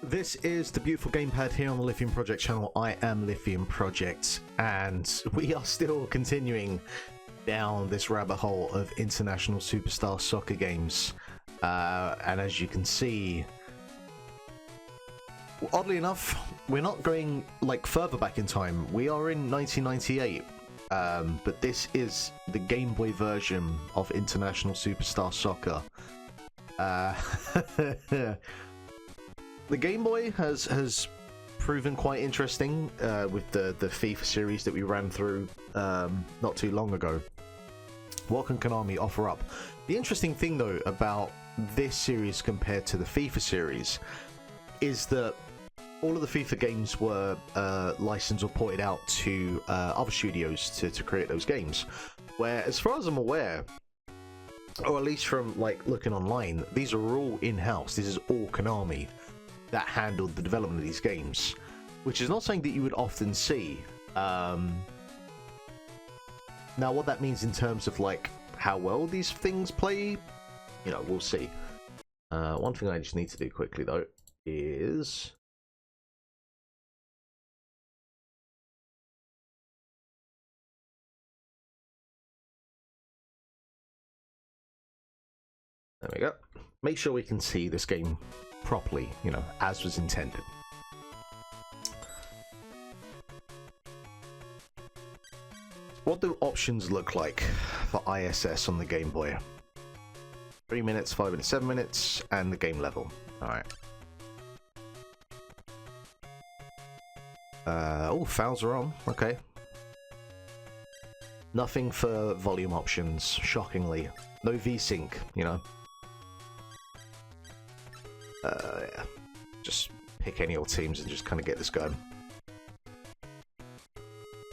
This is the beautiful gamepad here on the Lithium Project channel. I am Lithium Project, and we are still continuing down this rabbit hole of international superstar soccer games. And as you can see, oddly enough, we're not going like further back in time. We are in 1998, but this is the Game Boy version of International Superstar Soccer. The Game Boy has proven quite interesting with the FIFA series that we ran through not too long ago. What can Konami offer up? The interesting thing though about this series compared to the FIFA series is that all of the FIFA games were licensed or ported out to other studios to create those games, where as far as I'm aware, or at least from like looking online, these are all in-house. This is all Konami that handled the development of these games, which is not something that you would often see. Now what that means in terms of like how well these things play, you know, we'll see. One thing I just need to do quickly though is there we go. Make sure we can see this game properly, you know, as was intended. What do options look like for ISS on the Game Boy? 3 minutes, 5 minutes, 7 minutes, and the game level. Alright. Oh, fouls are on. Okay. Nothing for volume options, shockingly. No VSync, you know. Yeah. Just pick any old teams and just kind of get this going.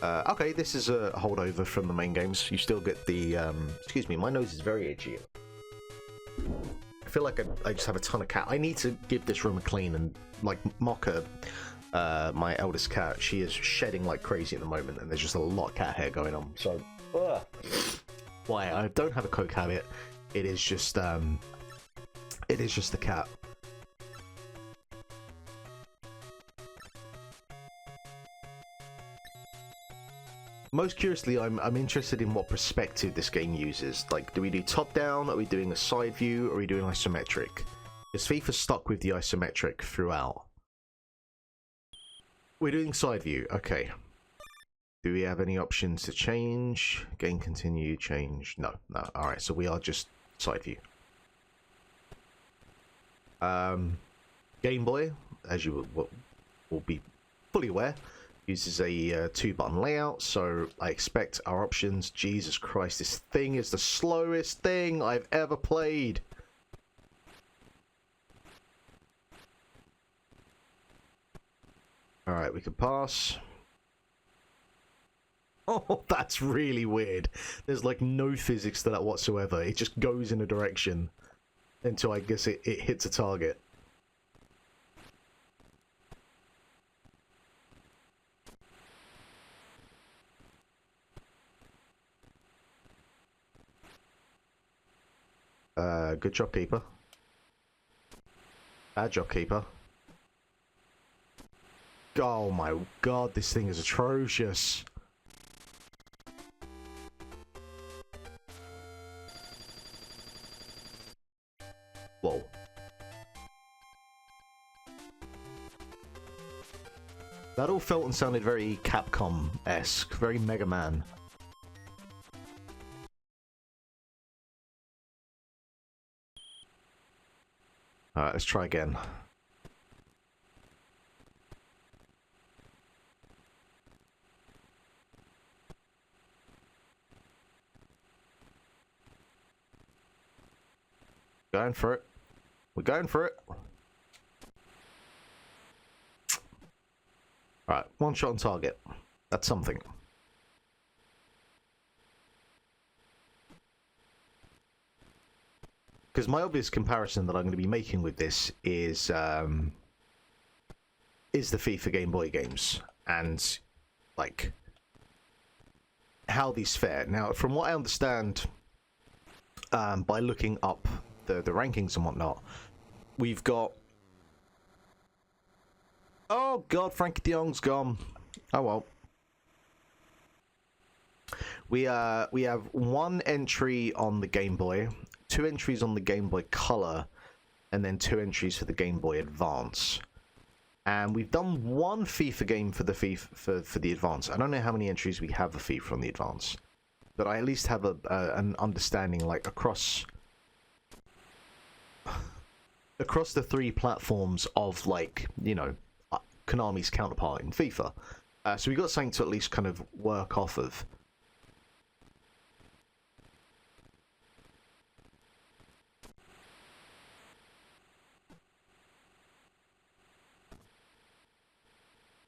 Okay, this is a holdover from the main games. You still get the, excuse me, my nose is very itchy. I feel like I just have a ton of cat. I need to give this room a clean, and like Mocha, my eldest cat, she is shedding like crazy at the moment, and there's just a lot of cat hair going on. So, why I don't have a coke habit. It is just the cat. Most curiously, I'm interested in what perspective this game uses. Like, do we do top-down? Are we doing a side view? Or are we doing isometric? Is FIFA stuck with the isometric throughout? We're doing side view. Okay. Do we have any options to change? Game continue, change. No. Alright, so we are just side view. Game Boy, as you will be fully aware, uses a 2-button layout, so I expect our options. Jesus Christ, this thing is the slowest thing I've ever played. Alright, we can pass. Oh, that's really weird. There's like no physics to that whatsoever. It just goes in a direction until I guess it hits a target. Good job, keeper. Bad job, keeper. Oh my god, this thing is atrocious. Whoa. That all felt and sounded very Capcom-esque, very Mega Man. Alright, let's try again. Going for it. We're going for it. Alright, one shot on target. That's something. Because my obvious comparison that I'm going to be making with this is the FIFA Game Boy games, and like how these fare. Now, from what I understand, by looking up the rankings and whatnot, we've got Oh god, Frankie de Jong's gone. Oh well. We have one entry on the Game Boy, 2 entries on the Game Boy Color, and then 2 entries for the Game Boy Advance. And we've done one FIFA game for the FIFA for the Advance. I don't know how many entries we have for FIFA on the Advance, but I at least have an understanding, like, across the 3 platforms of, like, you know, Konami's counterpart in FIFA. So we got something to at least kind of work off of.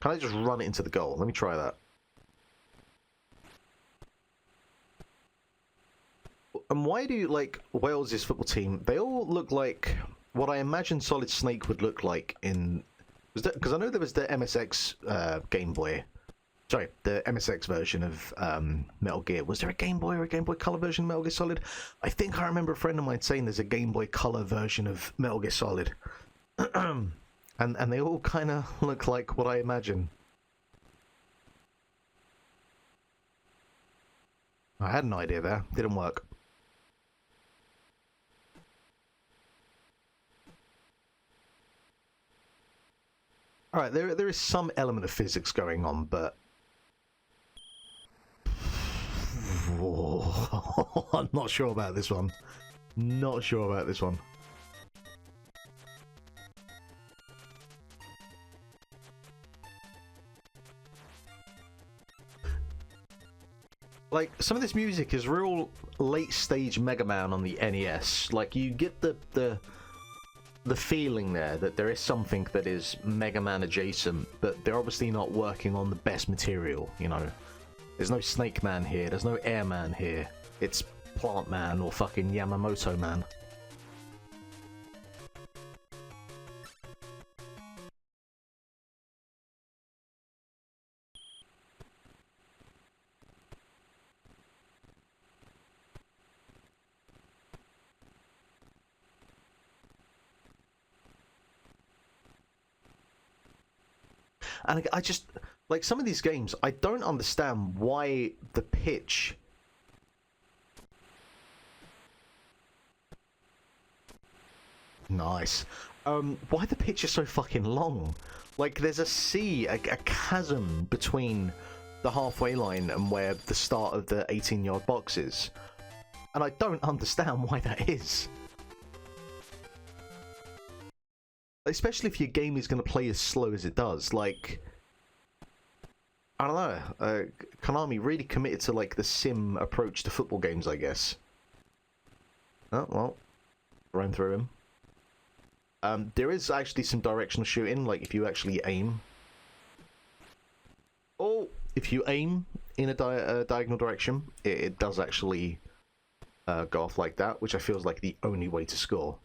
Can I just run it into the goal? Let me try that. And why do, like, Wales' football team, they all look like what I imagine Solid Snake would look like in... Because I know there was the MSX Game Boy. Sorry, the MSX version of Metal Gear. Was there a Game Boy or a Game Boy Color version of Metal Gear Solid? I think I remember a friend of mine saying there's a Game Boy Color version of Metal Gear Solid. And they all kind of look like what I imagine. I had an idea there. Didn't work. Alright, there is some element of physics going on, but... I'm not sure about this one. Not sure about this one. Like, some of this music is real late-stage Mega Man on the NES. Like, you get the feeling there that there is something that is Mega Man adjacent, but they're obviously not working on the best material, you know? There's no Snake Man here, there's no Air Man here. It's Plant Man or fucking Yamamoto Man. And I just, like, some of these games, I don't understand why the pitch... Nice. Why the pitch is so fucking long. Like, there's a sea, a chasm between the halfway line and where the start of the 18-yard box is. And I don't understand why that is. Especially if your game is going to play as slow as it does. Like, I don't know. Konami really committed to, like, the sim approach to football games, I guess. Oh, well. Ran through him. There is actually some directional shooting, like if you actually aim. Oh! If you aim in a diagonal direction, it does actually go off like that, which I feel is like the only way to score.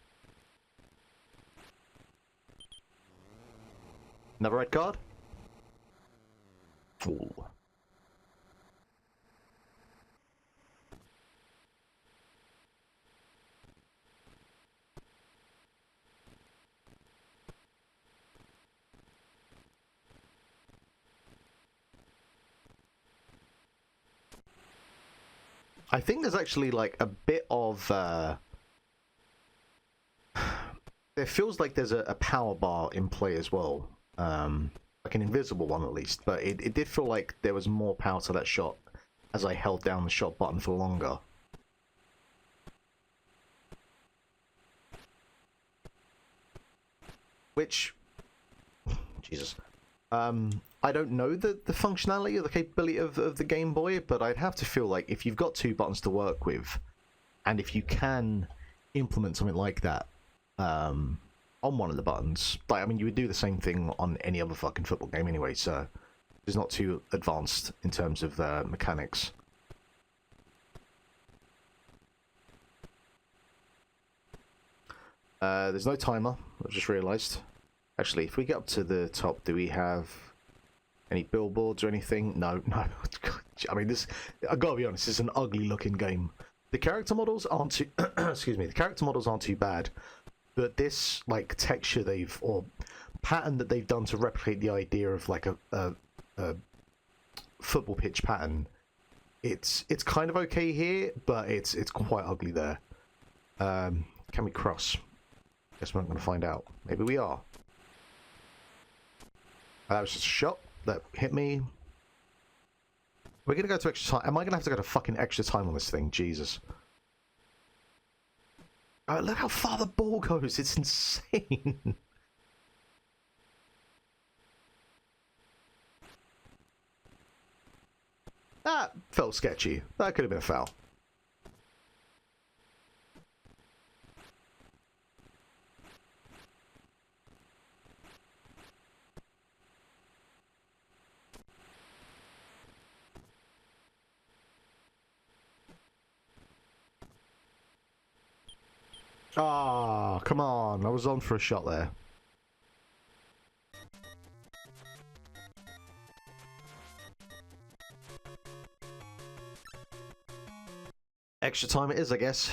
Another red card? Ooh. I think there's actually like a bit of there feels like there's a power bar in play as well. Like an invisible one at least, but it did feel like there was more power to that shot as I held down the shot button for longer. Which, Jesus, I don't know the functionality or the capability of the Game Boy, but I'd have to feel like if you've got 2 buttons to work with, and if you can implement something like that, on one of the buttons, like, I mean, you would do the same thing on any other fucking football game anyway, so it's not too advanced in terms of mechanics. There's no timer, I've just realised. Actually, if we get up to the top, do we have any billboards or anything? No, no. I mean, I gotta be honest, it's an ugly looking game. The character models aren't too excuse me, the character models aren't too bad. But this, like, texture or pattern that they've done to replicate the idea of like a football pitch pattern, it's kind of okay here, but it's quite ugly there. Can we cross? Guess we're not going to find out. Maybe we are. That was just a shot that hit me. We're going to go to extra time. Am I going to have to go to fucking extra time on this thing? Jesus. Oh, look how far the ball goes. It's insane. That felt sketchy. That could have been a foul. Ah, come on. I was on for a shot there. Extra time it is, I guess.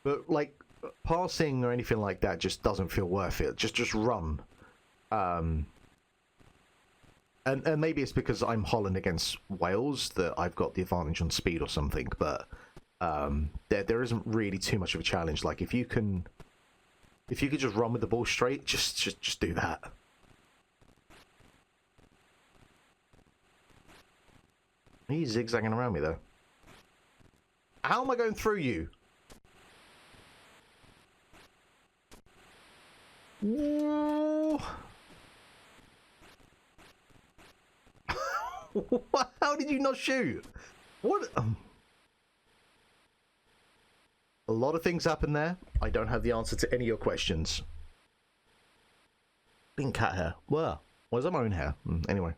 But, like, passing or anything like that just doesn't feel worth it. Just run. And maybe it's because I'm Holland against Wales that I've got the advantage on speed or something, but there isn't really too much of a challenge. Like, if you could just run with the ball straight, just do that. He's zigzagging around me though. How am I going through you? Whoa. How did you not shoot? What? A lot of things happen there. I don't have the answer to any of your questions. Pink cat hair. Where? Where's my own hair? Anyway.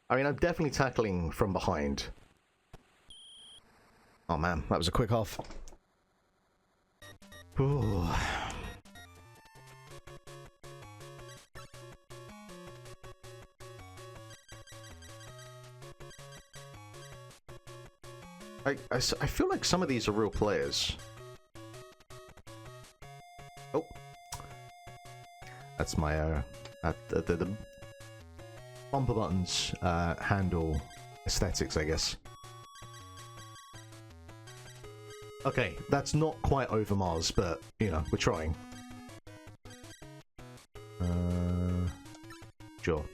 I mean, I'm definitely tackling from behind. Oh man, that was a quick half. Ooh. I feel like some of these are real players. Oh. That's my, the bumper buttons handle aesthetics, I guess. Okay, that's not quite over Mars, but, you know, we're trying. Sure.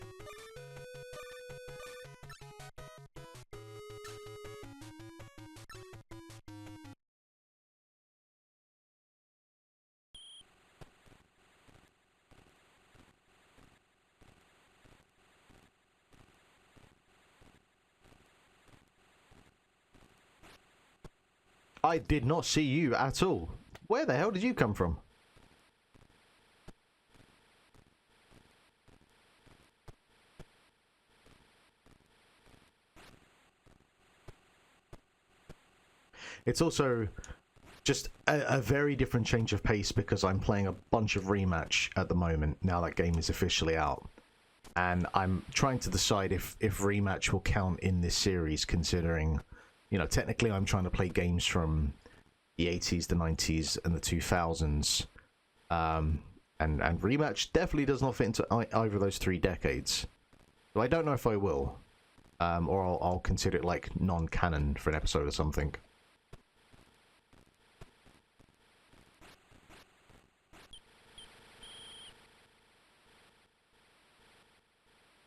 I did not see you at all. Where the hell did you come from? It's also just a very different change of pace because I'm playing a bunch of rematch at the moment, now that game is officially out. And I'm trying to decide if rematch will count in this series, considering, you know, technically I'm trying to play games from the 80s, the 90s, and the 2000s. And rematch definitely does not fit into either of those three decades. So I don't know if I will. Or I'll consider it like non-canon for an episode or something.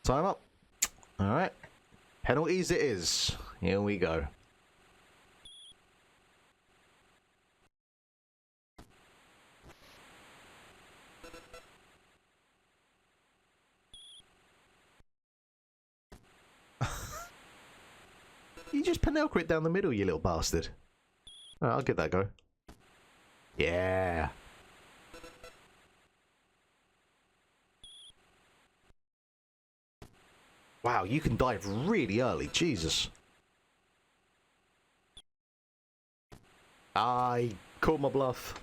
Time up. Alright. Penalties it is. Here we go. You just Pinocchio it down the middle, you little bastard. Alright, I'll give that a go. Yeah. Wow, you can dive really early. Jesus. I called my bluff.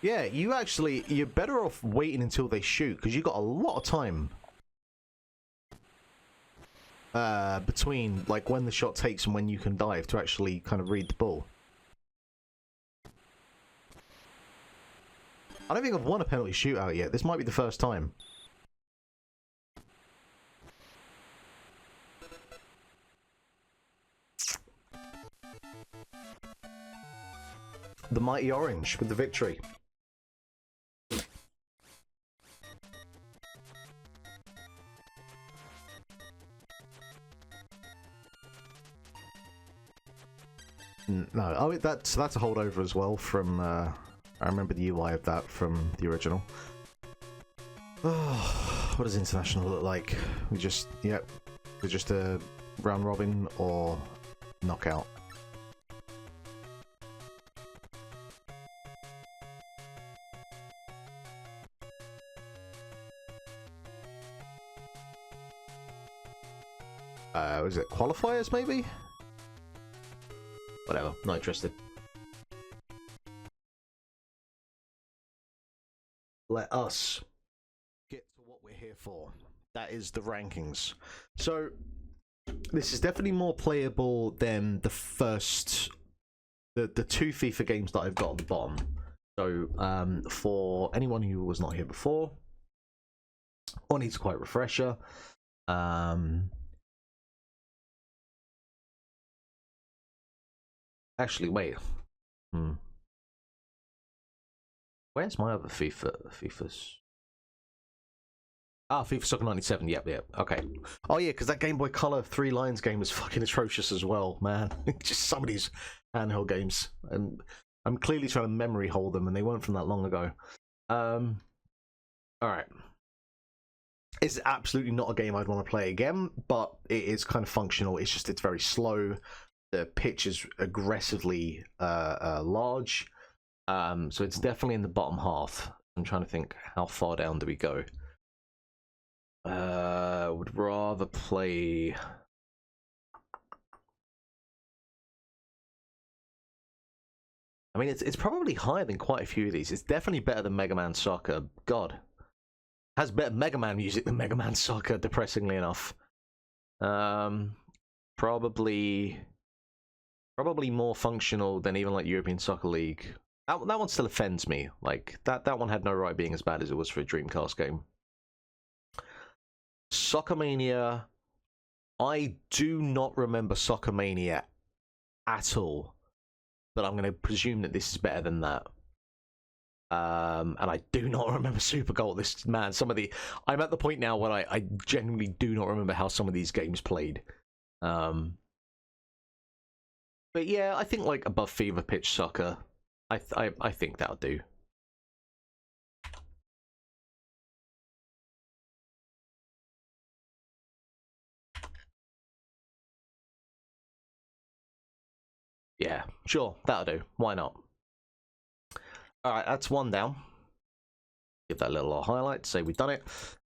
Yeah, you're better off waiting until they shoot, because you got a lot of time between like when the shot takes and when you can dive to actually kind of read the ball. I don't think I've won a penalty shootout yet. This might be the first time. The mighty orange with the victory. No, oh, that's a holdover as well from. I remember the UI of that from the original. Oh, what does international look like? We're just a round robin or knockout. Was it qualifiers maybe? Whatever, not interested. Let us get to what we're here for. That is the rankings. So this is definitely more playable than the first, the two FIFA games that I've got at the bottom. So for anyone who was not here before or needs quite a refresher, actually, wait. Where's my other FIFA's? Ah, FIFA Soccer 97. Yep. Okay. Oh yeah, because that Game Boy Color 3 Lions game was fucking atrocious as well, man. Just some of these handheld games, and I'm clearly trying to memory hold them, and they weren't from that long ago. All right. It's absolutely not a game I'd want to play again, but it is kind of functional. It's just it's very slow. The pitch is aggressively large, so it's definitely in the bottom half. I'm trying to think, how far down do we go? Would rather play. I mean, it's probably higher than quite a few of these. It's definitely better than Mega Man Soccer. God, has better Mega Man music than Mega Man Soccer. Depressingly enough, probably more functional than even like European Soccer League. That one still offends me. Like that one had no right being as bad as it was for a Dreamcast game. Soccermania, I do not remember Soccermania at all, but I'm going to presume that this is better than that. And I do not remember Super Goal. This man, I'm at the point now where I genuinely do not remember how some of these games played. But yeah, I think like above Fever Pitch Soccer, I think that'll do. Yeah, sure, that'll do. Why not? Alright, that's one down. Give that a little highlight, say we've done it.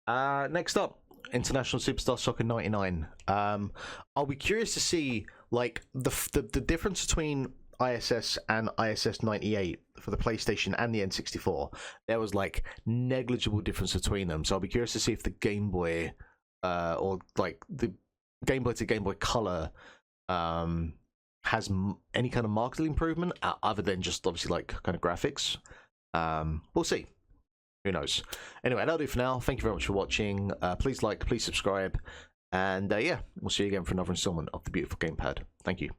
Next up, International Superstar Soccer 99. I'll be curious to see like the difference between ISS and ISS 98 for the PlayStation and the N64. There was like negligible difference between them, so I'll be curious to see if the Game Boy or like the Game Boy to Game Boy Color has any kind of markedly improvement other than just obviously like kind of graphics. We'll see. Who knows? Anyway, that'll do for now. Thank you very much for watching. Please like, please subscribe, and yeah, we'll see you again for another installment of the Beautiful Gamepad. Thank you.